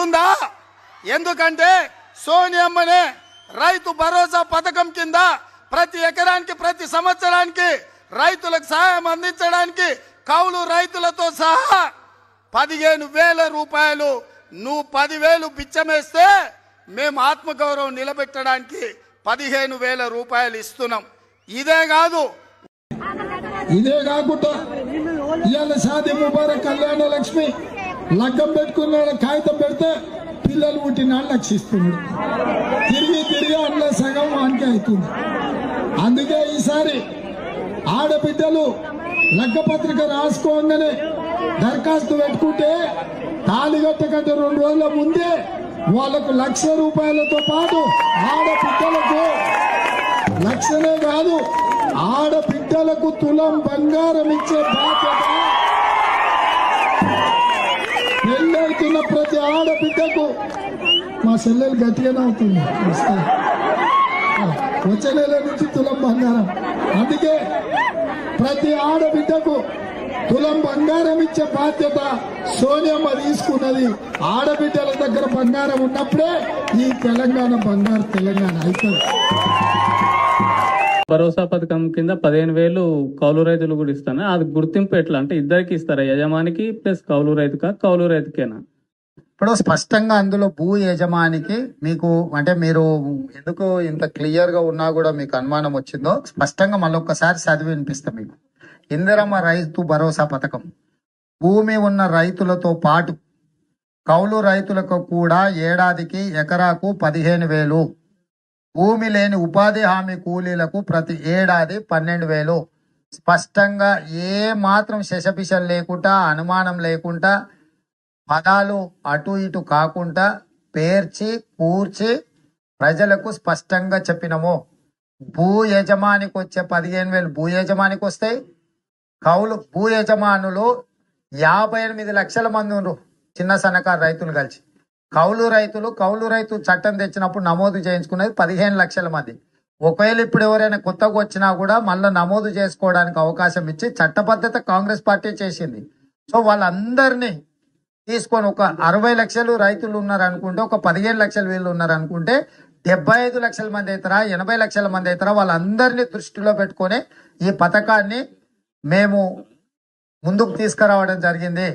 ఉందా? ఎందుకంటే సోనియమ్మనే రైతు భరోసా పథకం కింద ప్రతి ఎకరానికి ప్రతి సంవత్సరానికి రైతులకు సహాయం అందించడానికి కౌలు రైతులతో సహా 15,000 రూపాయలు నువ్వు 10,000 బిచ్చమేస్తే మేము ఆత్మగౌరవం నిలబెట్టడానికి 15,000 రూపాయలు ఇస్తున్నాం. ఇదే కాకుండా ఇవాళ షాదీ ముబారక్ కళ్యాణ లక్ష్మి లగ్గం పెట్టుకున్నాడు కాగితం పెడితే పిల్లలు పుట్టిన లక్షిస్తున్నాడు. తిరిగి అందులో సగం వానికి అవుతుంది. అందుకే ఈసారి ఆడబిడ్డలు లగ్గపత్రిక రాసుకోగానే దరఖాస్తు పెట్టుకుంటే తాళిగట్టకంటే 2 రోజుల ముందే వాళ్ళకు 1,00,000 రూపాయలతో పాటు ఆడబిడ్డలకు 1,00,000 కాదు ఆడబిడ్డలకు తులం బంగారం ఇచ్చే బాధ్యత పెళ్ళవుతున్న ప్రతి ఆడబిడ్డకు మా చెల్లెలు గట్టిగానే అవుతుంది. వచ్చే నెల నుంచి తులం బంగారం. అందుకే ప్రతి ఆడబిడ్డకు తులం బంగారం ఇచ్చే బాధ్యత సోనియమ్మ తీసుకున్నది. ఆడబిడ్డల దగ్గర బంగారం ఉన్నప్పుడే ఈ తెలంగాణ బంగారు తెలంగాణ అవుతుంది. భరోసా పథకం కింద 15,000 కౌలు రైతులు కూడా ఇస్తాను. అది గుర్తింపు ఎట్లా అంటే ఇద్దరికి ఇస్తారా? యజమానికి ప్లస్ కౌలు రైతుకా, కౌలు రైతుకేనా? ఇప్పుడు స్పష్టంగా అందులో భూ యజమానికి మీకు అంటే మీరు ఎందుకు ఇంత క్లియర్ గా ఉన్నా కూడా మీకు అనుమానం వచ్చిందో స్పష్టంగా మళ్ళొక్కసారి చదివి వినిపిస్తాం. మీకు ఇందిరమ్మ రైతు భరోసా పథకం భూమి ఉన్న రైతులతో పాటు కౌలు రైతులకు కూడా ఏడాదికి ఎకరాకు 15,000, భూమి లేని ఉపాధి హామీ కూలీలకు ప్రతి ఏడాది 12,000. స్పష్టంగా ఏ మాత్రం శశపిశలు లేకుండా అనుమానం లేకుండా పదాలు అటు ఇటు కాకుండా పేర్చి కూర్చి ప్రజలకు స్పష్టంగా చెప్పినము. భూ యజమానికి వచ్చే 15,000 భూ యజమానికి వస్తాయి. భూ యజమానులు 58 లక్షల మంది ఉన్నారు చిన్న సన్నకారు రైతులు కలిసి. కౌలు రైతు చట్టం తెచ్చినప్పుడు నమోదు చేయించుకునేది 15 లక్షల మంది. ఒకవేళ ఇప్పుడు ఎవరైనా కొత్తగా వచ్చినా కూడా మళ్ళీ నమోదు చేసుకోవడానికి అవకాశం ఇచ్చి చట్టబద్ధత కాంగ్రెస్ పార్టీ చేసింది. సో వాళ్ళందరినీ తీసుకొని ఒక 60 లక్షలు రైతులు ఉన్నారు అనుకుంటే, ఒక 15 లక్షలు వీళ్ళు ఉన్నారు అనుకుంటే 75 లక్షల మంది అవుతారా, 80 లక్షల మంది అవుతారా, వాళ్ళందరినీ దృష్టిలో పెట్టుకొని ఈ పథకాన్ని మేము ముందుకు తీసుకురావడం జరిగింది.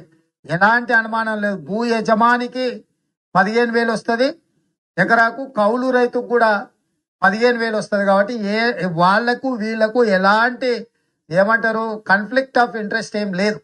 ఎలాంటి అనుమానం లేదు. భూ యజమానికి 15,000 వస్తుంది ఎకరాకు, కౌలు రైతుకు కూడా 15,000 వస్తుంది. కాబట్టి వాళ్లకు వీళ్లకు ఎలాంటి ఏమంటారు కాన్ఫ్లిక్ట్ ఆఫ్ ఇంట్రెస్ట్ ఏం లేదు.